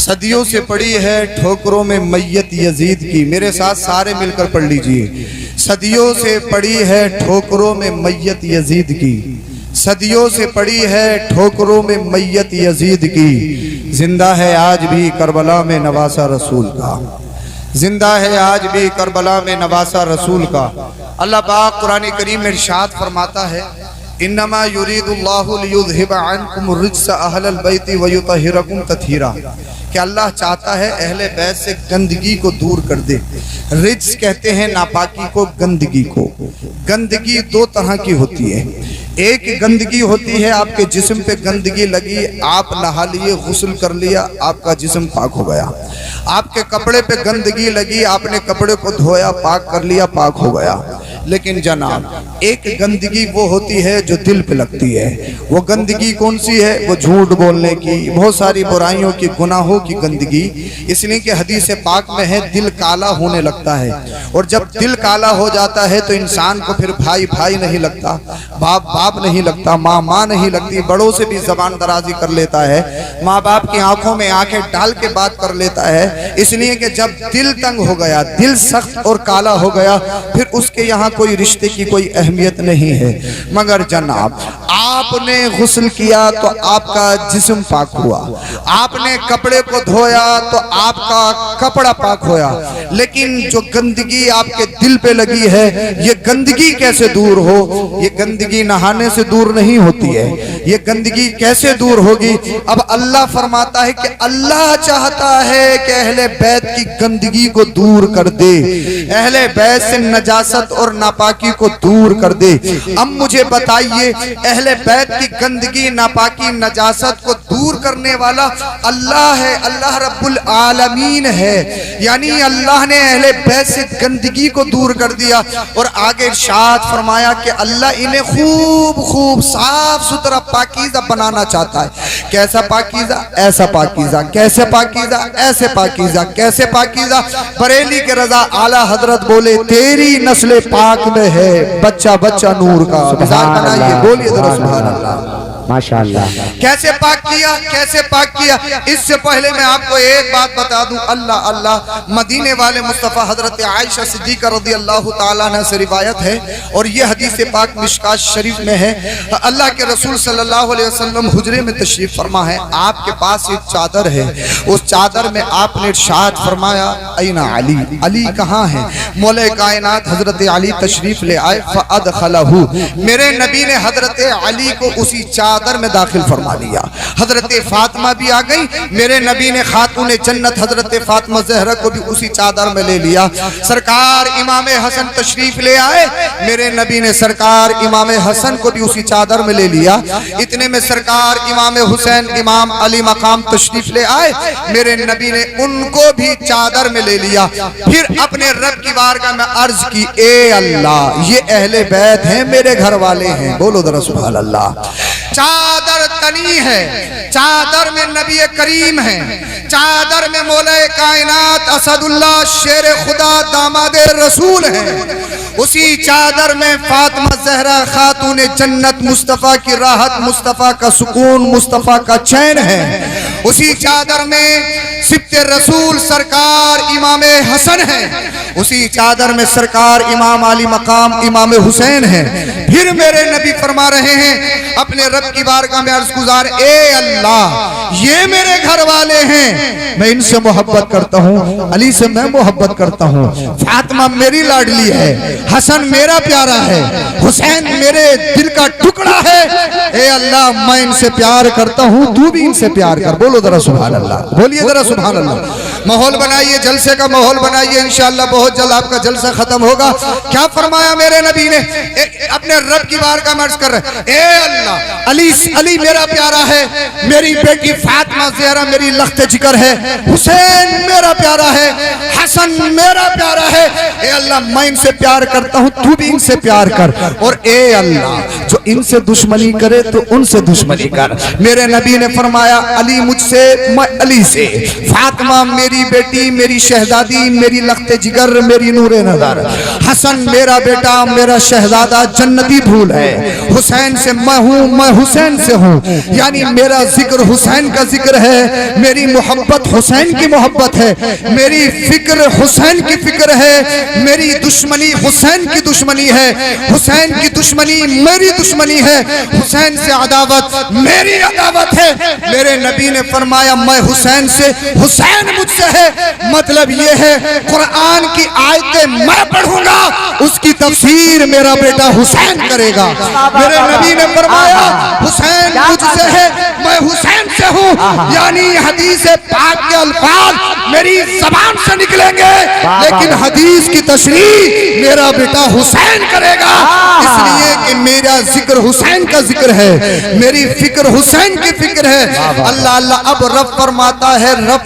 صدیوں سے پڑی ہے ٹھوکروں میں میت یزید کی. میرے ساتھ سارے مل کر پڑھ لیجئے. صدیوں سے پڑی ہے ٹھوکروں میں میت یزید کی. صدیوں سے پڑی ہے ٹھوکروں میں میت یزید کی. زندہ ہے آج بھی کربلا میں نواسا رسول کا. زندہ ہے آج بھی کربلا میں نواسا رسول کا. اللہ پاک قرآن کریم میں ارشاد فرماتا ہے انما یرید اللہ لیذھب عنکم الرجس اہل البیت ویطہرکم تطہیرا، کہ اللہ چاہتا ہے اہل بیت سے گندگی کو دور کر دے. رجس کہتے ہیں ناپاکی کو، گندگی کو. گندگی دو طرح کی ہوتی ہے. ایک گندگی ہوتی ہے آپ کے جسم پہ گندگی لگی، آپ نہا لیے، غسل کر لیا، آپ کا جسم پاک ہو گیا. آپ کے کپڑے پہ گندگی لگی، آپ نے کپڑے کو دھویا، پاک کر لیا، پاک ہو گیا. لیکن جناب ایک گندگی وہ ہوتی ہے جو دل پہ لگتی ہے. وہ گندگی کون سی ہے؟ وہ جھوٹ بولنے کی، بہت ساری برائیوں کی، گناہوں کی گندگی. اس لیے کہ حدیث پاک میں ہے دل کالا ہونے لگتا ہے، اور جب دل کالا ہو جاتا ہے تو انسان کو پھر بھائی بھائی نہیں لگتا، باپ باپ نہیں لگتا، ماں ماں نہیں لگتی، بڑوں سے بھی زبان درازی کر لیتا ہے، ماں باپ کی آنکھوں میں آنکھیں ڈال کے بات کر لیتا ہے. اس لیے کہ جب دل تنگ ہو گیا، دل سخت اور کالا ہو گیا، پھر اس کے یہاں کوئی رشتے کی کوئی اہمیت نہیں ہے. مگر جناب آپ نے غسل کیا تو آپ کا جسم پاک ہوا، آپ نے کپڑے کو دھویا تو آپ کا کپڑا پاک ہویا. لیکن جو گندگی آپ کے دل پہ لگی ہے، یہ گندگی کیسے دور ہو؟ یہ گندگی نہانے سے دور نہیں ہوتی ہے. یہ گندگی کیسے دور ہوگی؟ اب اللہ فرماتا ہے کہ اللہ چاہتا ہے کہ اہل بیت کی گندگی کو دور کر دے، اہل بیت سے نجاست اور ناپاکی کو دور کر دے. اب مجھے بتائیے اہل بیت کی گندگی، ناپاکی، نجاست کو دور کرنے والا اللہ ہے، اللہ رب العالمین ہے. یعنی اللہ نے اہل بیت سے گندگی کو دور کر دیا، اور آگے ارشاد فرمایا کہ اللہ انہیں خوب خوب صاف ستھرا پاکیزہ بنانا چاہتا ہے. کیسا پاکیزہ؟ ایسا پاکیزہ. کیسے پاکیزہ؟ ایسے پاکیزہ. کیسے پاکیزہ؟ بریلی کے رضا اعلیٰ حضرت بولے تیری نسل پاک میں ہے بچہ بچہ نور کا. مثال بنائیے، بولیے ذرا سبحان اللہ. ماشاءاللہ. کیسے پاک کیا؟ کیسے پاک کیا؟ اس سے پہلے میں آپ کو ایک بات بتا دوں. اللہ مدینے والے مصطفیٰ حضرت عائشہ صدیقہ رضی اللہ تعالیٰ عنہ سے روایت ہے، اور یہ حدیث پاک مشکات شریف میں ہے. اللہ کے رسول صلی اللہ علیہ وسلم حجرے میں تشریف فرما ہے. آپ کے پاس ایک چادر ہے، اس چادر میں آپ نے ارشاد فرمایا این علی، علی کہاں ہے؟ مولا کائنات حضرت علی تشریف لے آئے. فادخلہ، میرے نبی نے حضرت علی کو اسی چادر میں داخل فرما لیا. حضرت فاطمہ بھی آ گئی، میرے نبی نے خاتون جنت حضرت فاطمہ زہرا کو بھی اسی چادر میں لے لیا. سرکار امام حسن تشریف لے آئے، میرے نبی نے سرکار امام حسن کو بھی اسی چادر میں لے لیا. اتنے میں سرکار امام حسین امام علی مقام تشریف لے آئے، میرے نبی نے ان کو بھی چادر میں لے لیا. پھر اپنے رب کی بارگاہ میں عرض کی اے اللہ یہ اہل بیت ہیں، میرے گھر والے ہیں. بولو ذرا سبحان اللہ. چادر تنی ہے، چادر میں نبی کریم ہے، چادر میں مولا کائنات اسد اللہ شیر خدا داماد رسول ہے. اسی چادر میں فاطمہ زہرا خاتون جنت، مصطفیٰ کی راحت، مصطفیٰ کا سکون، مصطفیٰ کا چین ہے. اسی چادر میں سبت رسول سرکار امام حسن ہے. اسی چادر میں سرکار امام علی مقام امام حسین ہے. پھر میرے نبی فرما رہے ہیں اپنے رب کی بارگاہ میں عرض گزار اے اللہ یہ میرے گھر والے ہیں، میں ان سے محبت کرتا ہوں، علی سے میں محبت کرتا ہوں، فاطمہ میری لاڈلی ہے، حسن میرا پیارا ہے، حسین میرے دل کا ٹکڑا ہے. اے اللہ میں ان سے پیار کرتا ہوں، تو بھی ان سے پیار کر. بولو ذرا سبحان اللہ. بولیے ذرا سبحان اللہ. ماحول بنائیے، جلسے کا ماحول بنائیے. انشاءاللہ بہت جلد آپ کا جلسہ ختم ہوگا. کیا فرمایا میرے نبی نے؟ اپنے رب کی بارگاہ میں عرض کر رہے اے اللہ علی میرا پیارا ہے، میری بیٹی فاطمہ زہرا میری لخت جگر ہے، حسین میرا پیارا ہے، حسن میرا پیارا ہے. اے اللہ میں ان سے پیار کرتا ہوں، تو بھی ان سے پیار کر. اور اے اللہ جو ان سے دشمنی کرے تو ان سے دشمنی کر. میرے نبی نے فرمایا علی مجھ سے، میں علی سے. فاطمہ میری بیٹی، میری شہزادی، میری لخت جگر، میری نور نظر، حسن میرا بیٹا، میرا شہزادہ جنتی پھول ہے، حسین سے میں ہوں، میں حسین سے ہوں، یعنی میرا ذکر حسین کا ذکر ہے، میری محبت حسین کی محبت ہے، میری فکر حسین کی فکر ہے، میری دشمنی حسین کی دشمنی ہے، حسین کی دشمنی میری دشمنی ہے، حسین سے عداوت میری عداوت ہے۔ میرے نبی نے فرمایا میں حسین سے، حسین مجھ سے ہے، مطلب یہ ہے قرآن کی آیتیں میں پڑھوں گا، اس کی تفسیر میرا بیٹا حسین کرے گا۔ میرے نبی نے فرمایا حسین مجھ سے ہے، میں حسین سے ہوں، یعنی حدیث پاک کے الفاظ میری زبان سے نکلیں گے، لیکن حدیث کی تشریح میرا بیٹا حسین کرے گا، اس لیے کہ میرا ذکر حسین کا ذکر ہے، میری فکر حسین کی فکر ہے۔ اللہ اللہ اب رب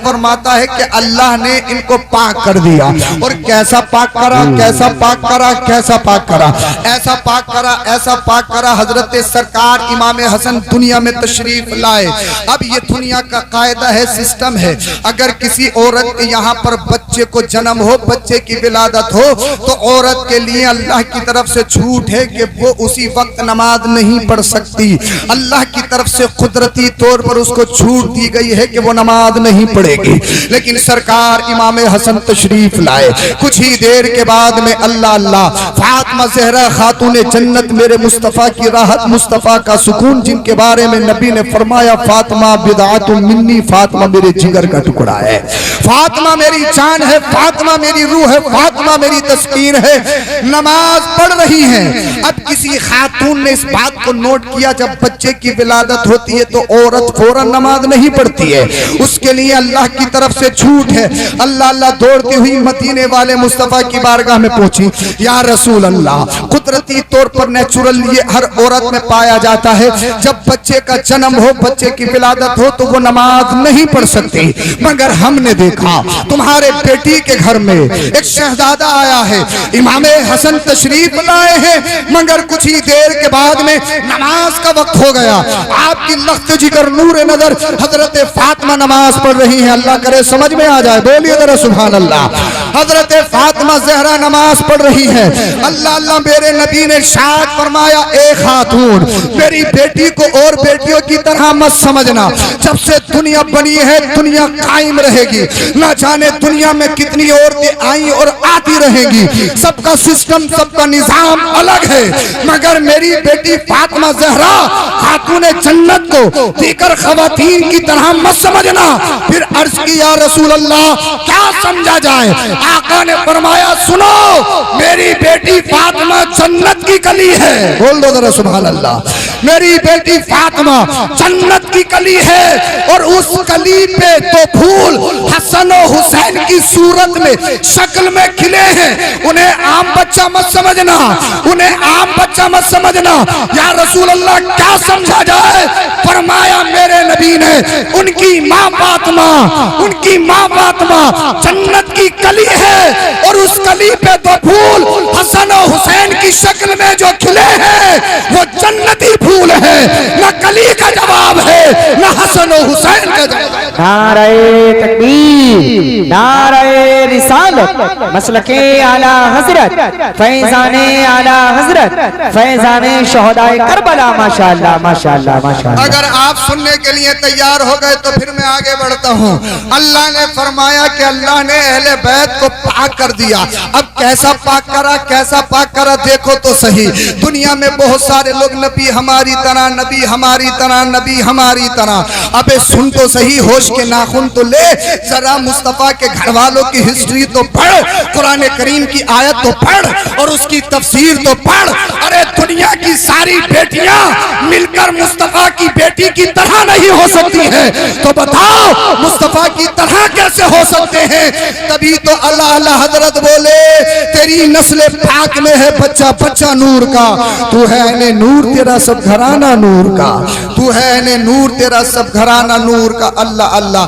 فرماتا ہے کہ اللہ نے ان کو پاک کر دیا، اور کیسا پاک کرا، کیسا پاک کرا، کیسا پاک کرا، ایسا پاک کرا، ایسا پاک کرا، حضرت سرکار امام حسن دنیا میں تشریف لائے۔ اب یہ دنیا کا قاعدہ ہے، سسٹم ہے، اگر کسی عورت کے یہاں پر بچے کو جنم ہو، بچے کی ولادت ہو، تو عورت کے لیے اللہ کی طرف سے چھوٹ ہے کہ وہ اسی وقت نماز نہیں پڑھ سکتی، اللہ کی طرف سے قدرتی طور پر اس کو چھوٹ دی گئی ہے کہ وہ نماز نہیں پڑھے گی، لیکن سرکار امام حسن تشریف لائے، کچھ ہی دیر کے بعد میں اللہ فاطمہ زہرا خاتون جنت، میرے مصطفیٰ کی راحت، مصطفیٰ کا سکون، جن کے بارے میں نبی نے فرمایا فاطمہ بدعۃ منی، فاطمہ میرے جگر کا ٹکڑا ہے، فاطمہ میری جان ہے، فاطمہ میری روح ہے، فاطمہ میری تسکین ہے، نماز پڑھ رہی ہیں۔ اب کسی خاتون نے اس بات کو نوٹ کیا جب بچے کی ولادت ہوتی ہے تو عورت فوراً نماز نہیں پڑھتی ہے، اس کے لیے اللہ کی طرف سے چھوٹ ہے۔ اللہ دوڑتی ہوئی مدینے والے مصطفیٰ کی بارگاہ میں پہنچی، یا رسول اللہ، قدرتی طور پر نیچرل یہ ہر عورت میں پایا جاتا ہے، جب بچے کا جنم ہو، بچے کی ولادت ہو تو وہ نماز نہیں پڑھ سکتی، مگر ہم نے دیکھا تمہارے بیٹی کے گھر میں ایک شہزادہ آیا ہے، امام حسن تشریف لائے ہیں، مگر کچھ ہی دیر کے بعد میں نماز کا وقت ہو گیا، آپ کی لخت جگر نور نظر حضرت فاطمہ نماز پڑھ رہی ہیں، اللہ کرے سمجھ میں آ جائے، بولیے ذرا سبحان اللہ۔ حضرت فاطمہ زہرا نماز پڑھ رہی ہے، اللہ میرے نبی نے ارشاد فرمایا اے خاتون، میری بیٹی کو اور بیٹیوں کی طرح مت سمجھنا، جب سے دنیا بنی ہے دنیا قائم رہے گی، نہ جانے دنیا میں کتنی عورتیں آئیں اور آتی رہیں گی، سب کا سسٹم، سب کا نظام الگ ہے، مگر میری بیٹی فاطمہ زہرا خاتون جنت کو دیگر خواتین کی طرح مت سمجھنا۔ پھر عرض کی یا رسول اللہ کیا سمجھا جائے؟ آقا نے فرمایا سنو، میری بیٹی فاطمہ جنت کی کلی ہے، بول دو ذرا سبحان اللہ، میری بیٹی فاطمہ جنت کی کلی ہے، اور اس کلی پہ تو پھول حسن و حسین کی صورت میں شکل میں کھلے ہیں، انہیں عام بچہ مت سمجھنا، انہیں عام بچہ مت سمجھنا۔ یا رسول اللہ کیا سمجھا جائے؟ فرمایا میرے نبی نے ان کی ماں فاطمہ، ان کی ماں فاطمہ جنت کی کلی ہے، اور اس کلی پہ تو پھول حسن و حسین کی شکل میں جو کھلے ہیں وہ جنتی پھول ہے، نہ کلی کا جواب ہے نہ حسن و حسین کا جواب ہے۔ نعرہ تکبیر، نعرہ رسالت، مسلک اعلی حضرت، فیضان اعلی حضرت، فیضان شہدائے کربلا، ماشاءاللہ ماشاءاللہ ماشاءاللہ۔ اگر آپ سننے کے لیے تیار ہو گئے تو پھر میں آگے بڑھتا ہوں۔ اللہ نے فرمایا کہ اللہ نے اہل بیت کو پاک کر دیا، اب کیسا پاک کرا، کیسا پاک کرا دیکھو تو صحیح۔ دنیا میں بہت سارے لوگ نبی ہماری طرح، نبی ہماری طرح، نبی ہماری طرح، ابے سن تو صحیح، ہوش کے ناخن تو لے، ذرا مصطفیٰ کے گھر والوں کی ہسٹری تو پڑھ، قرآن کریم کی آیت تو پڑھ، اور اس کی تفسیر تو پڑھ۔ ارے دنیا کی ساری بیٹیاں مل کر مصطفیٰ کی بیٹی کی طرح نہیں ہو سکتی ہیں، تو بتاؤ مصطفیٰ کی طرح کیسے ہو سکتے ہیں؟ تبھی تو اللہ حضرت بولے تیری نسل پاک میں ہے بچہ بچہ نور کا، تو ہے اہل نور تیرا سب گھرانہ نور کا، تو ہے اہل نور تیرا سب گھرانہ نور کا۔ اللہ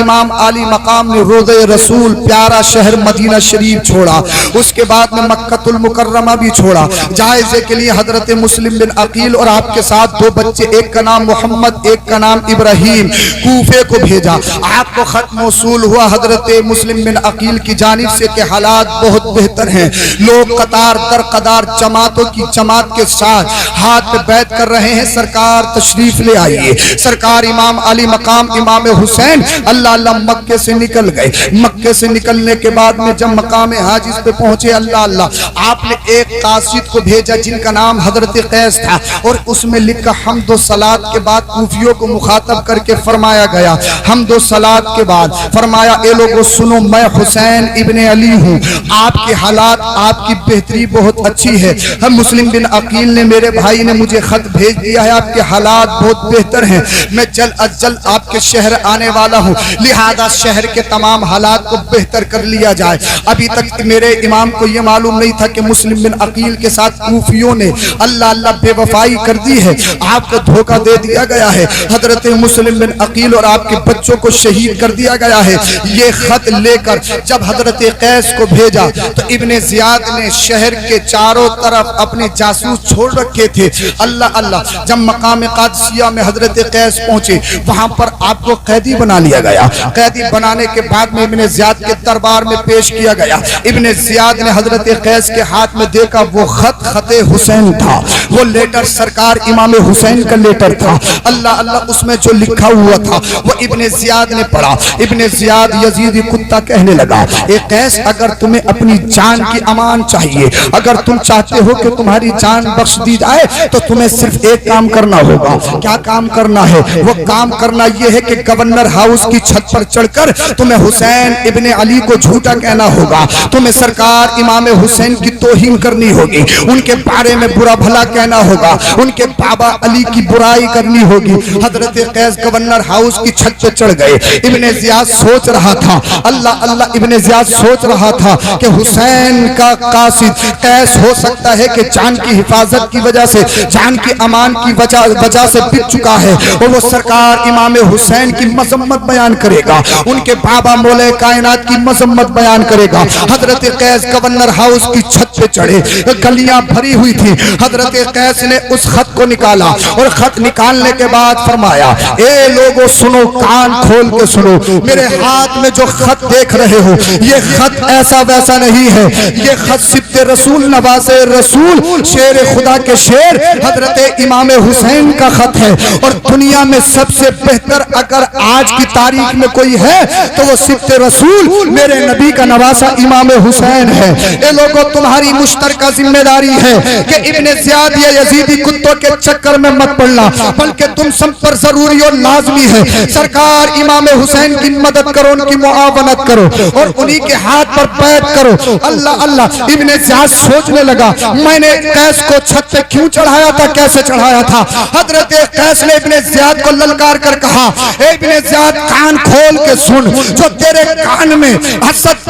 امام علی مقام نے روضہ رسول پیارا شہر مدینہ شریف چھوڑا، اس کے بعد میں مکہ المکرمہ بھی چھوڑا، جائزے کے لیے حضرت مسلم بن عقیل اور آپ کے ساتھ 2 بچے، ایک کا نام محمد ایک کا نام ابراہیم، کوفے کو بھیجا۔ آپ کو خط موصول ہوا حضرت مسلم بن عقیل کی جانب سے کہ حالات بہت بہتر ہیں، لوگ قطار در قطار جماعتوں کی جماعت کے ساتھ ہاتھ پہ بیعت کر رہے ہیں، سرکار تشریف لے آئیے۔ سرکار امام علی مقام امام حسین اللہ اللہ مکے سے نکل گئے۔ مکے سے نکلنے کے بعد میں جب مقام حاجز پہ پہنچے، اللہ اللہ آپ نے ایک قاصد کو بھیجا جن کا نام حضرت قیس تھا، اور اس میں لکھا حمد و صلات کے بعد کوفیوں کو مخاطب کر کے فرمایا گیا، حمد و صلات کے بعد فرمایا اے لوگو سنو، میں حسین ابن علی ہوں، آپ کے حالات آپ کی بہتری بہت اچھی ہے۔ ہم مسلم بن عقیل نے میرے بھائی نے مجھے خط بھیج دیا ہے، آپ کے حالات بہت بہتر ہیں، میں جلد از جلد آپ کے شہر آنے والا ہوں، لہذا شہر کے تمام حالات کو بہتر کر لیا جائے۔ ابھی تک میرے امام کو یہ معلوم نہیں تھا کہ مسلم بن عقیل کے ساتھ کوفیوں نے اللہ اللہ بے وفائی کر دی ہے، آپ کو دھوکہ دے دیا گیا ہے، حضرت مسلم بن عقیل اور آپ کے بچوں کو شہید کر دیا گیا ہے۔ یہ خط لے کر جب حضرت قیس کو بھیجا تو ابن زیاد نے شہر کے چاروں طرف اپنے جاسوس چھوڑ رکھے تھے۔ اللہ اللہ جب مقام قادسیہ میں حضرت قیس پہنچے، وہاں پر آپ کو قیدی بنا لیا گیا۔ قیدی بنانے کے بعد میں ابن زیاد کے دربار میں پیش کیا گیا۔ ابن زیاد نے حضرت قیس کے ہاتھ میں دیکھا، وہ خط خط حسین تھا، وہ لیٹر سرکار امام حسین کا لیٹر تھا۔ اللہ اللہ اس میں جو لکھا ہوا تھا وہ ابن زیاد نے پڑھا۔ ابن زیاد یزیدی کتا کہنے لگا، اے قیس اگر تمہیں اپنی جان کی امان چاہیے، اگر تم چاہتے ہو کہ تمہاری جان بخش دی جائے تو تمہیں صرف ایک کام کرنا ہوگا۔ کیا کام کرنا ہے؟ وہ کام کرنا یہ ہے کہ گورنر ہاؤس کی چھت پر چڑھ کر تمہیں حسین ابن علی کو جھوٹا کہنا ہوگا، تمہیں سرکار امام حسین کی توہین کرنی ہوگی، ان کے بارے میں برا بھلا کہنا ہوگا، ان کے بابا علی کی برائی کرنی ہوگی۔ حضرت قیس گورنر ہاؤس کی چھت پہ چڑھ گئے۔ ابن زیاد سوچ رہا تھا، اللہ اللہ ابن زیاد سوچ رہا تھا کہ حسین کا قاصد قیس ہو سکتا ہے کہ جان کی حفاظت کی وجہ سے، جان کی امان کی وجہ سے بچ چکا ہے، اور وہ سرکار امام حسین کی مذمت بیان کرے گا، ان کے بابا مولا کائنات کی مذمت بیان کرے گا۔ حضرت قیس گورنر ہاؤس کی چھت پہ چڑھے، گلیاں بھری ہوئی تھی۔ حضرت قیس نے اس خط کو نکالا، اور خط نکالنے کے بعد فرمایا اے لوگو سنو، کان کھول کے سنو، میرے ہاتھ میں جو خط دیکھ رہے ہو یہ خط ایسا ویسا نہیں ہے، یہ خط سبط رسول نواز رسول شیر خدا کے شیر حضرت امام حسین کا خط ہے، اور دنیا میں سب سے بہتر اگر آج کی تاریخ میں کوئی ہے تو وہ سبط رسول میرے نبی کا نواسا امام حسین ہے۔ اے لوگو تمہاری مشترکہ ذمہ داری ہے کہ ابن زیاد یا یزیدی کتوں کے چکر میں مت پڑنا، بلکہ تم سب پر ضروری اور لازمی ہے سرکار امام حسین کی مدد کرو، ان کی معاونت کرو، اور انہی کے ہاتھ پر بیعت کرو۔ اللہ اللہ ابن زیاد سوچنے لگا، میں نے قیس کو چھت پہ کیوں چڑھایا تھا، کیسے چڑھایا تھا؟ حضرت قیس نے ابن زیاد کو للکار کر کہا اے ابن زیاد کان کھول کے سن، جو تیرے کان میں حسد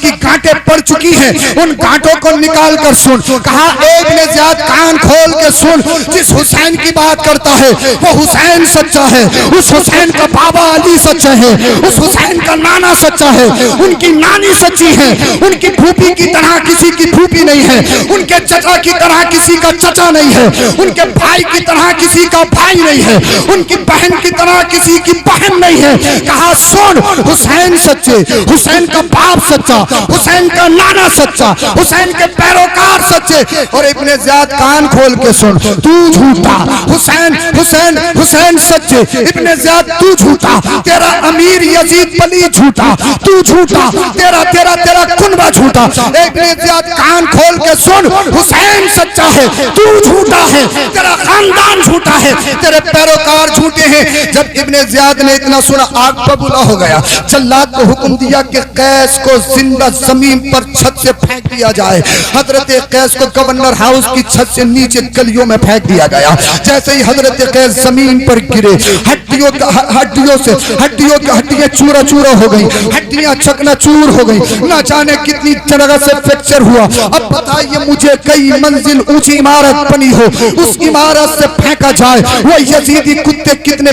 کی کانٹیں پڑ چکی ہیں ان کانٹوں کو نکال کر سن۔ کہا اے ابن زیاد کان کھول کے سن، جس حسین کی بات کرتا ہے وہ حسین سچا ہے، اس حسین کا بابا علی سچا ہے، اس حسین کا نانا سچا ہے، ان کی نانی سچی ہے، ان کی پھوپھی کی طرح کسی کی پھوپھی نہیں ہے، ان کے چچا کی طرح کسی کا چچا نہیں ہے، ان کے بھائی کی طرح کسی کا بھائی نہیں ہے، ان کی بہن کی طرح کسی کی بہن نہیں ہے۔ کہا سن، حسین سچے، حسین کا باپ سچا، حسین کا نانا سچا، حسین کے پیروکار سچے۔ اور ابن زیاد کان کھول کے سن، تو جھوٹا، حسین حسین حسین سچے، ابن زیاد تو جھوٹا، تیرا امیر یزید پلی جھوٹا، تو جھوٹا، تیرا تیرا تیرا کنبہ جھوٹا۔ ابن زیاد کان کھول کے سن، حسین سچا ہے، تو جھوٹا ہے، تیرا خاندان جھوٹا ہے، تیرے پیروکار جھوٹے ہیں۔ جب ابن زیاد نے اتنا سنا آگ ببولا ہو گیا، جلاد کو حکم دیا کہ قیس کو زندہ زمین پر چھت سے پھینک دیا جائے۔ حضرت قیس کو گورنر ہاؤس کی چھت سے نیچے گلیوں میں پھینک دیا گیا۔ جیسے ہی حضرت قیس زمین پر گرے، ہڈیاں چورا چورا ہو گئی، ہڈیاں چکنا چور ہو گئی، نہ جانے کتنی جگہ سے فریکچر ہوا۔ اب بتائیے مجھے کئی منزل اونچی عمارت بنی ہو، اس عمارت سے پھینکا جائے، وہ یزیدی کتے کتنے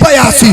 82।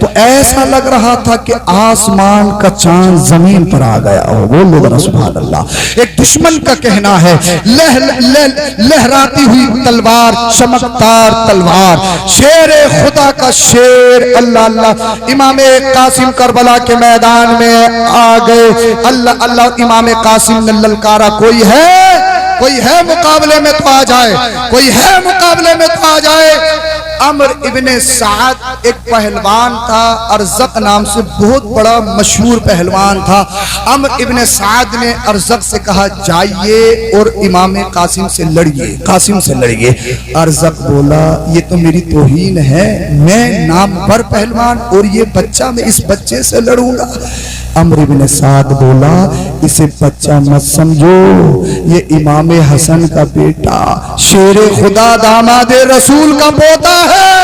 تو ایسا لگ رہا تھا کہ آسمان کا چاند زمین پر آ گیا ہو. بولو ذرا سبحان اللہ. ایک دشمن کا کہنا ہے لہراتی ہوئی تلوار، چمکدار تلوار، شیر خدا کا شیر. اللہ اللہ. امام قاسم کربلا کے میدان میں آ گئے. اللہ اللہ. امام قاسم نے للکارا کوئی ہے مقابلے میں تو آ جائے، کوئی ہے مقابلے میں تو آ جائے. عمر ابن سعد ایک پہلوان تھا، ارزق نام سے بہت بڑا مشہور پہلوان تھا. عمر ابن سعد نے ارزق سے کہا جائیے اور امام قاسم سے لڑیے، قاسم سے لڑیے. ارزق بولا یہ تو میری توہین ہے، میں نامور پہلوان اور یہ بچہ، میں اس بچے سے لڑوں گا. عمر ابن سعد بولا اسے بچہ مت سمجھو، یہ امام حسن کا بیٹا، شیر خدا، داماد رسول کا پوتا ہے،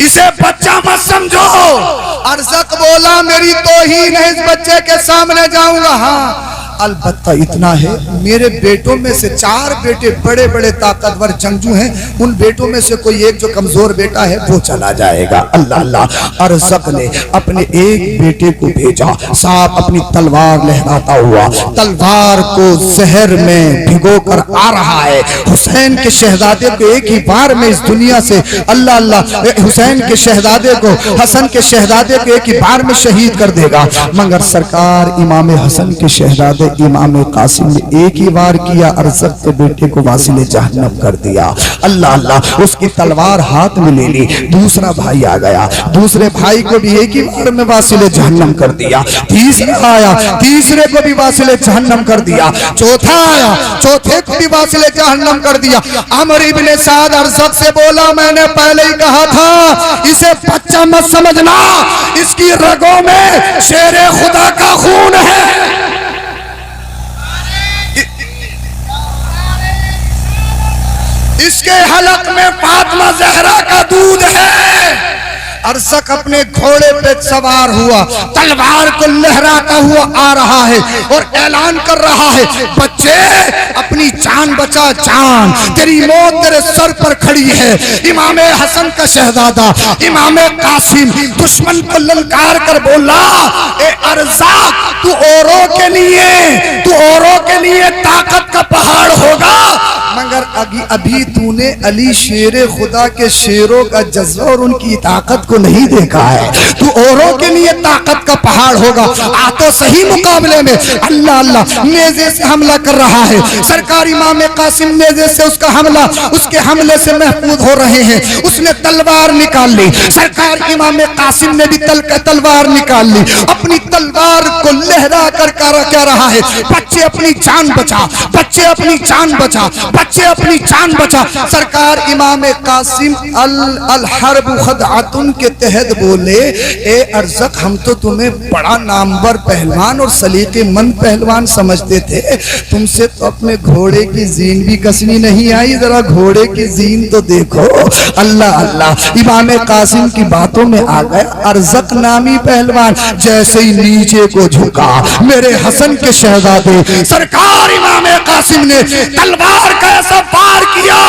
اسے بچہ مت سمجھو. ارزق بولا میری توہین ہے، اس بچے کے سامنے جاؤں گا. ہاں البتہ اتنا ہے، میرے بیٹوں میں سے 4 بیٹے بڑے بڑے طاقتور جنگجو ہیں، ان بیٹوں میں سے کوئی ایک جو کمزور بیٹا ہے وہ چلا جائے گا. اللہ اللہ. ارزق نے اپنے ایک بیٹے کو بھیجا، صاحب اپنی تلوار لہراتا ہوا، تلوار کو زہر میں بھگو کر آ رہا ہے. حسین کے شہزادے کو ایک ہی بار میں اس دنیا سے، اللہ اللہ، حسین کے شہزادے کو، حسن کے شہزادے کو ایک ہی بار میں شہید کر دے گا. مگر سرکار امام حسن کے شہزادے امام قاسم نے ایک ہی وار کیا، ارزق کے بیٹے کو واصل جہنم کر دیا. اللہ اللہ. اس کی تلوار ہاتھ میں لے لی. دوسرا بھائی آ گیا، دوسرے بھائی کو بھی ایک ہی وار میں واصل جہنم کر دیا. تیسرا آیا، تیسرے کو بھی واصل جہنم کر دیا. چوتھا آیا، چوتھے کو بھی واصل جہنم کر دیا. عمر ابن سعد ارزق سے بولا میں نے پہلے ہی کہا تھا اسے بچہ مت سمجھنا، اس کی رگوں میں شیر خدا کا خون ہے. اس کے حلق میں فاطمہ زہرا کا دودھ ہے. ارزق اپنے گھوڑے پہ سوار ہوا، تلوار کو لہراتا ہوا آ رہا ہے اور اعلان کر رہا ہے بچے اپنی جان بچا، جان تیری موت تیرے سر پر کھڑی ہے. امام حسن کا شہزادہ امام قاسم دشمن کو للکار کر بولا اے ارزق تو اوروں کے لیے طاقت کا پہاڑ ہوگا، مگر ابھی تو نے علی شیر خدا کے شیروں کا جذبہ اور ان کی طاقت کو نہیں دیکھا ہے. تو اوروں کے لیے طاقت کا پہاڑ ہوگا. آ تو صحیح مقابلے میں. اللہ اللہ. نیزے سے حملہ کر رہا ہے. سرکار امام قاسم نیزے سے اس کا حملہ، اس کے حملے سے محفوظ ہو رہے ہیں. اس نے تلوار نکال لی. سرکار امام قاسم نے بھی تلوار نکال لی. اپنی تلوار کو لہرا کر کہہ رہا ہے بچے اپنی جان بچا، بچے اپنی جان بچا، بچے اپنی جان بچا. سرکار امام قاسم الحرب خدعتن کے تحت بولے اے ارزق ہم تو تمہیں بڑا نامور پہلوان اور سلیقے مند پہلوان سمجھتے تھے، تم سے تو اپنے گھوڑے کی زین بھی کسنی نہیں آئی، ذرا گھوڑے کی زین تو دیکھو. اللہ اللہ. امام قاسم کی باتوں میں آ گیا. ارزق نامی پہلوان جیسے ہی نیچے کو جھکا، میرے حسن کے شہزادے سرکار امام قاسم نے تلوار کا ایسا وار کیا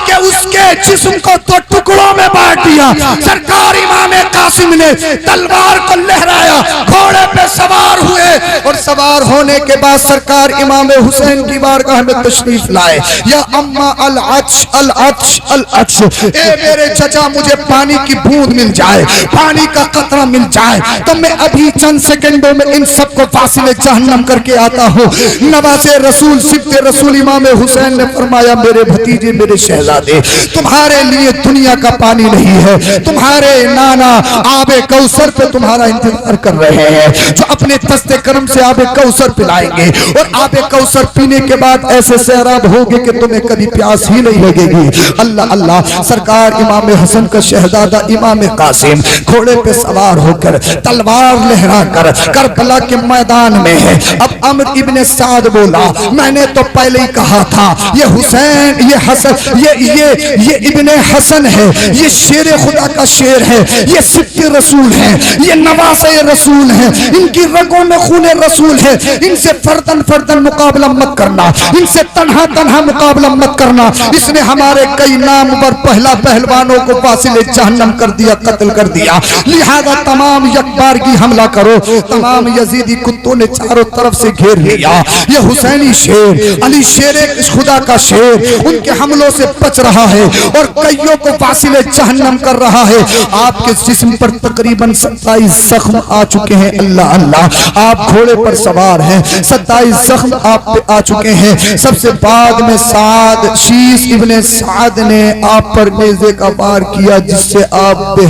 کہ اس کے جسم کو تو ٹکڑوں میں بانٹ دیا. سرکار امام قاسم نے تلوار کو لہرایا، گھوڑے پہ سوار ہوئے اور سوار ہونے کے بعد سرکار امام حسین کی بارگاہ میں تشریف لائے. یا اما العطش العطش العطش، اے میرے چچا مجھے پانی کی بوند مل جائے، پانی کا قطرہ مل جائے تو میں ابھی چند سیکنڈوں میں ان سب کو فاصلے جہنم کر کے آتا ہوں. نواز رسول سبت رسول امام حسین نے فرمایا میرے بھتیجے میرے شہزادے تمہارے لیے دنیا کا پانی نہیں ہے، تمہارے نانا آب کوثر پہ تمہارا انتظار کر رہے ہیں جو اپنے دست کرم سے آب کوثر پلائیں گے اور آب کوثر پینے کے بعد ایسے سیراب ہوگے کہ تمہیں کبھی پیاس ہی نہیں لگے گی. اللہ اللہ. سرکار امام حسن کا شہزادہ امام قاسم گھوڑے پہ سوار ہو کر تلوار لہرا کر کربلا کے میدان میں ہے. اب عمر ابن سعد بولا میں نے تو پہلے ہی کہا تھا یہ حسین، یہ حسن، یہ ابن حسن ہے، یہ شیر خدا کا شیر ہے، یہ سبط رسول ہیں، یہ نواسے رسول ہیں، ان کی رگوں میں خون رسول ہے، ان سے فردن فردن مقابلہ مت کرنا، ان سے تنہا تنہا مقابلہ مت کرنا۔ اس نے ہمارے کئی نام پر پہلا پہلوانوں کو واصل جہنم کر دیا، قتل کر دیا، لہذا تمام یکبارگی حملہ کرو۔ تمام یزیدی کتوں نے چاروں طرف سے گھیر لیا۔ یہ حسینی شیر، علی شیر خدا کا شیر، ان کے حملوں سے بچ رہا ہے اور کئیوں کو واصل جہنم کر رہا ہے۔ آپ کے جسم پر تقریباً 27 زخم آ چکے ہیں، اللہ اللہ، آپ گھوڑے پر سوار ہیں، 27 زخم آپ پہ آ چکے ہیں۔ سب سے بعد میں سعد، شیس ابن سعد نے آپ پر نیزے کا وار کیا، جس سے آپ بے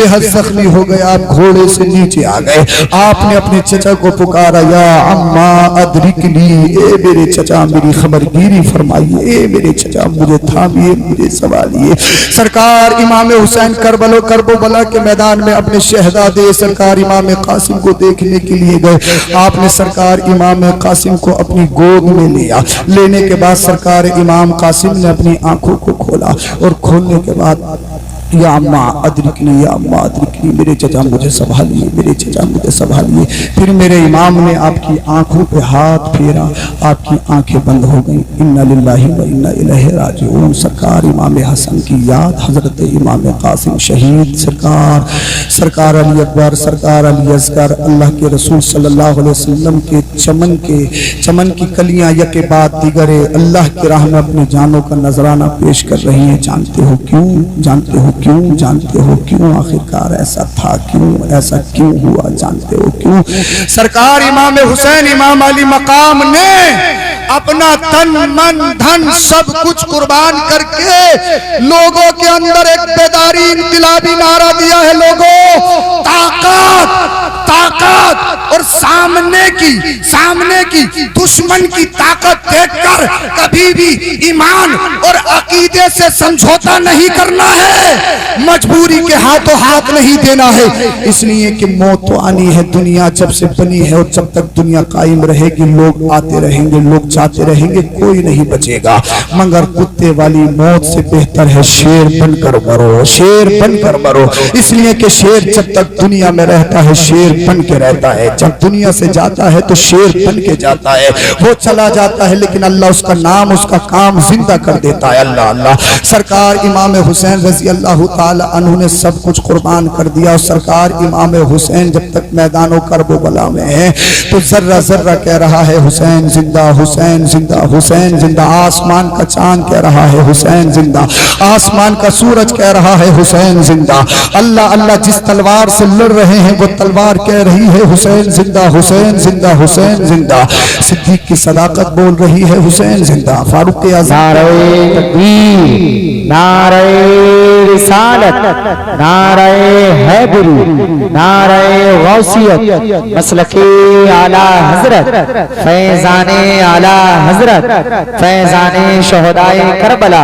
حد زخمی ہو گئے، آپ گھوڑے سے نیچے آ گئے۔ آپ نے اپنے چچا کو پکارا، یا عما ادرکنی، اے میرے چچا میری خبرگیری فرمائیے، اے میرے چچا مجھے تھامیے، مجھے سوالیے۔ سرکار امام حسین کربلا کے میدان میں اپنے شہزادے سرکار امام قاسم کو دیکھنے کے لیے گئے۔ آپ نے سرکار امام قاسم کو اپنی گود میں لیا، لینے کے بعد سرکار امام قاسم نے اپنی آنکھوں کو کھولا اور کھولنے کے بعد یا اما ادرکنی، یا اما ادرکنی، میرے چچا مجھے سنبھالیے، میرے چچا مجھے سنبھالیے۔ پھر میرے امام نے آپ کی آنکھوں پہ ہاتھ پھیرا، آپ کی آنکھیں بند ہو گئیں۔ انا للہ و انا الیہ راجعون۔ سرکار امام حسن کی یاد، حضرت امام قاسم شہید، سرکار علی اکبر، سرکار علی اصغر، اللہ کے رسول صلی اللہ علیہ وسلم کے چمن کی کلیاں یکے بعد دیگر اللہ کی راہ میں اپنے جانوں کا نذرانہ پیش کر رہی ہیں۔ جانتے ہو کیوں؟ جانتے ہو کیوں؟ جانتے ہو کیوں؟ آخرکار ایسا تھا کیوں؟ ایسا کیوں ہوا؟ جانتے ہو کیوں؟ سرکار امام حسین امام علی مقام نے اپنا تن من دھن سب کچھ قربان کر کے لوگوں کے اندر ایک بیداری انقلابی نعرہ دیا ہے۔ لوگوں، طاقت اور سامنے کی دشمن کی طاقت دیکھ کر کبھی بھی ایمان اور عقیدے سے سمجھوتا نہیں کرنا ہے، مجبوری کے ہاتھوں ہاتھ نہیں دینا ہے، اس لیے کہ موت تو آنی ہے۔ دنیا جب سے بنی ہے اور جب تک دنیا قائم رہے گی، لوگ آتے رہیں گے، لوگ جاتے رہیں گے، کوئی نہیں بچے گا، مگر کتے والی موت سے بہتر ہے شیر بن کر مرو، شیر بن کر مرو۔ اس لیے کہ شیر جب تک دنیا میں رہتا ہے شیر بن کے رہتا ہے، جب دنیا سے جاتا ہے تو شیر بن کے جاتا ہے۔ وہ چلا جاتا ہے لیکن اللہ اس کا نام، اس کا کام زندہ کر دیتا ہے۔ اللہ اللہ۔ سرکار امام حسین رضی اللہ تعالی عنہ نے سب کچھ قربان کر دیا، اور سرکار امام حسین جب تک میدان و کرب و بلا میں ہے تو ذرہ ذرہ کہہ رہا ہے حسین زندہ، حسین زندہ، حسین زندہ۔ آسمان کا چاند کہہ رہا ہے حسین زندہ، آسمان کا سورج کہہ رہا ہے حسین زندہ۔ اللہ اللہ، جس تلوار سے لڑ رہے ہیں وہ تلوار کہہ رہی ہے حسین زندہ، حسین زندہ، حسین زندہ۔ صدیق کی صداقت بول رہی ہے حسین زندہ۔ فاروق اعظم، نعرہ تکبیر، نعرہ رسالت، نعرہ حیدری، نعرہ غوثیت، مسلک اعلی حضرت، فیضان اعلی حضرت، فیضان شہدائے کربلا،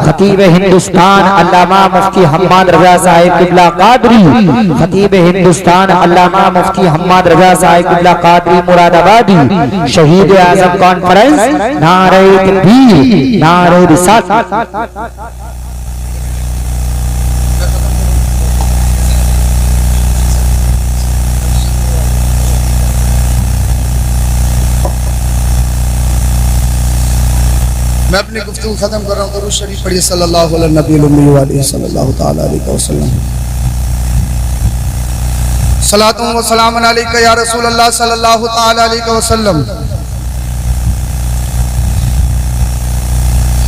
خطیب ہندوستان علامہ مفتی حماد رضا صاحب قبلہ قادری، خطیب ہندوستان علامہ مفتی حماد رضا صاحب قبلہ قادری مراد آبادی، شہید اعظم کانفرنس، نعرہ تکبیر، نعرہ رسالت۔ میں اپنی گفتگو ختم کر رہا ہوں، درود شریف پڑھیے صلی اللہ علیہ نبی الامی وآلہ صلی اللہ تعالی علیہ وسلم۔ صلاۃ و سلام علیک یا رسول اللہ صلی اللہ تعالی علیہ وسلم۔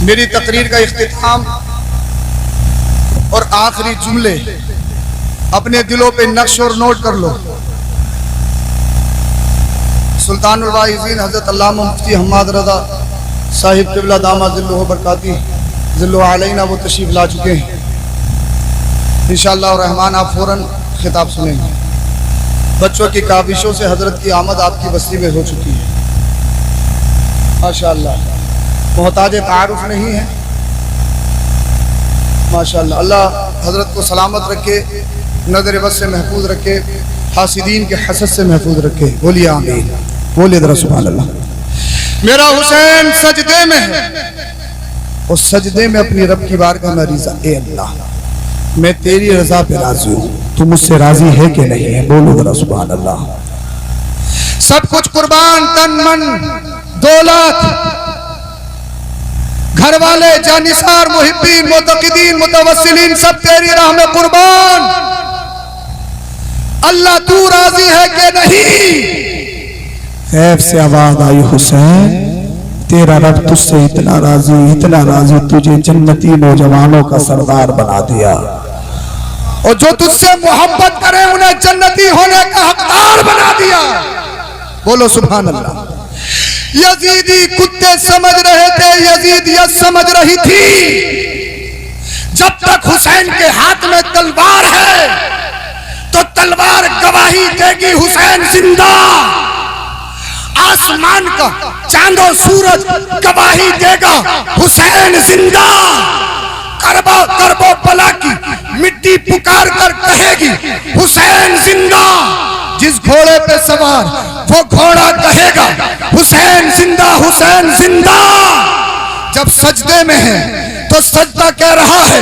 میری تقریر کا اختتام اور آخری جملے اپنے دلوں پہ نقش اور نوٹ کر لو۔ سلطان الواعظین حضرت علامہ مفتی حماد رضا صاحب قبلہ دامہ ذلہ برکاتی ذلہ علینا وہ تشریف لا چکے ہیں۔ انشاءاللہ الرحمن آپ فوراً خطاب سنیں گے۔ بچوں کی کاوشوں سے حضرت کی آمد آپ کی بستی میں ہو چکی ہے، ماشاءاللہ، محتاج تعارف نہیں ہے، ماشاءاللہ۔ اللہ حضرت کو سلامت رکھے، نظر بد سے محفوظ رکھے، حاسدین کے حسد سے محفوظ رکھے۔ بولیے آمین، بولیے ذرا سبحان اللہ۔ میرا حسین سجدے میں ہے، اور سجدے میں اپنی رب کی بارگاہ میں عریضہ، اے اللہ میں تیری رضا پہ راضی ہوں، تو مجھ سے راضی ہے کہ نہیں ہے؟ بولو ذرا سبحان اللہ۔ سب کچھ قربان، تن من دولت، گھر والے، جانثار، محبین، معتقدین، متوسلین، سب تیری راہ میں قربان۔ اللہ تو راضی ہے کہ نہیں؟ غیب سے آواز آئی، حسین تیرا رب تجھ سے اتنا راضی تجھے جنتی نوجوانوں کا سردار بنا دیا، اور جو تجھ سے محبت کرے انہیں جنتی ہونے کا حقدار بنا دیا۔ بولو سبحان اللہ۔ یزیدی کتے سمجھ رہے تھے، یزیدیت سمجھ رہی تھی جب تک حسین کے ہاتھ میں تلوار ہے تو تلوار گواہی دے گی حسین زندہ، آسمان کا چاند و سورج گواہی دے گا حسین زندہ، کرب و بلا کی مٹی پکار کر کہے گی حسین زندہ، جس گھوڑے پہ سوار وہ گھوڑا کہے گا حسین زندہ، حسین زندہ۔ جب سجدے میں ہے تو سجدہ کہہ رہا ہے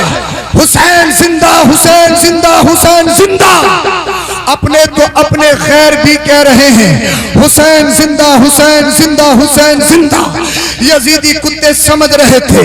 حسین زندہ، حسین زندہ، حسین زندہ۔ اپنے تو اپنے خیر بھی کہہ رہے ہیں حسین زندہ، حسین زندہ، حسین زندہ۔ یزیدی کتے سمجھ رہے تھے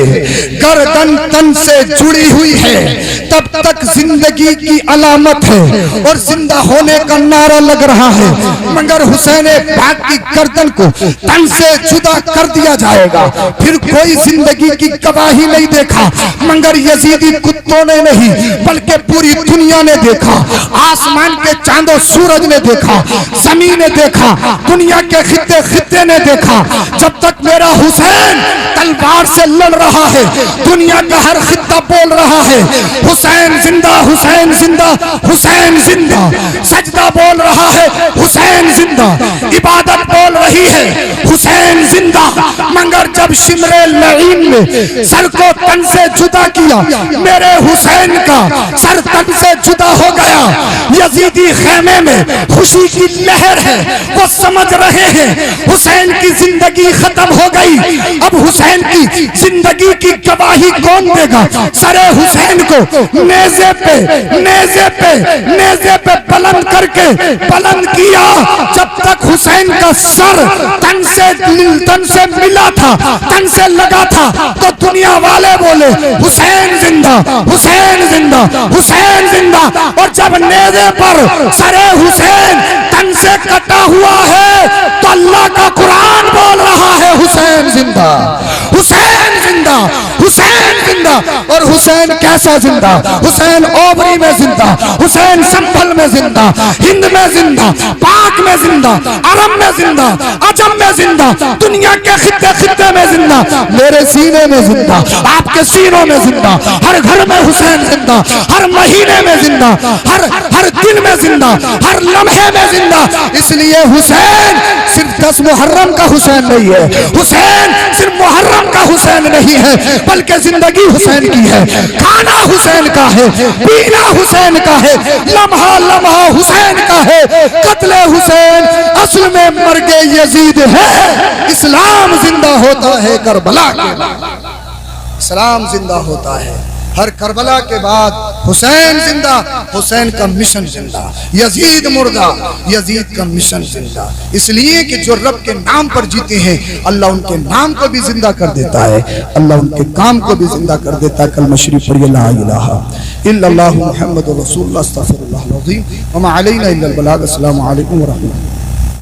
گردن تن سے جڑی ہوئی ہے تب تک زندگی کی علامت ہے اور زندہ ہونے کا نعرہ لگ رہا ہے، مگر حسین پاک کی گردن کو تن سے جدا کر دیا جائے گا، پھر کوئی زندگی کی گواہی نہیں دیکھا، مگر یزیدی کتوں نے نہیں بلکہ پوری دنیا نے دیکھا، آسمان کے چاند و سورج نے دیکھا، زمین نے دیکھا، دنیا کے خطے خطے نے دیکھا۔ جب تک میرا حسین تلوار سے لڑ رہا ہے دنیا کا ہر خطہ بول رہا ہے حسین زندہ، حسین زندہ، حسین زندہ۔ سجدہ بول رہا ہے حسین زندہ، عبادت بول رہی ہے حسین زندہ، مگر جب شمر لعین نے سر کو تن سے جدا کیا میرے حسین کا سر تن سے جدا ہو گیا۔ یزیدی خیمے میں خوشی کی لہر ہے، وہ سمجھ رہے ہیں حسین کی زندگی ختم ہو گئی، اب حسین کی زندگی کی گواہی کون دے گا؟ سر حسین کو نیزے پہ بلند کر کے بلند کیا، جب تک حسین کا سر تن سے ملا تھا، تن سے لگا تھا تو دنیا والے بولے حسین زندہ، حسین زندہ، حسین زندہ۔ اور جب نیزے پر سر حسین تن سے کٹا ہوا ہے تو اللہ کا قرآن بول رہا ہے حسین زندہ، حسین زندہ، حسین زندہ۔ اور حسین کیسا زندہ؟ حسین اوبری میں زندہ، حسین سنبھل میں زندہ، ہند میں زندہ، پاک میں زندہ، عرب میں زندہ، عجم میں زندہ، دنیا کے خطے خطے میں زندہ، میرے سینے میں زندہ، آپ کے سینوں میں زندہ، ہر گھر میں حسین زندہ، ہر مہینے میں زندہ، ہر دن میں زندہ، ہر لمحے میں زندہ۔ اس لیے حسین صرف 10 محرم کا حسین نہیں ہے، حسین صرف محرم کا حسین نہیں ہے، بلکہ زندگی حسین کی ہے، کھانا حسین کا ہے، پینا حسین کا ہے، لمحہ لمحہ حسین کا ہے۔ قتل حسین اصل میں مرگ یزید ہے، اسلام زندہ ہوتا ہے کربلا کے بعد، اسلام زندہ ہوتا ہے ہر کربلا کے بعد، حسین زندہ، حسین کا مشن زندہ، یزید مردہ، یزید کا مشن زندہ۔ اس لیے کہ جو رب کے نام پر جیتے ہیں اللہ ان کے نام کو بھی زندہ کر دیتا ہے، اللہ ان کے کام کو بھی زندہ کر دیتا ہے۔ کلمہ شریف پڑھیے لا الہ الا اللہ محمد رسول اللہ استغفر اللہ العظیم وما علینا الا البلاغ۔ السلام علیکم ورحمۃ اللہ۔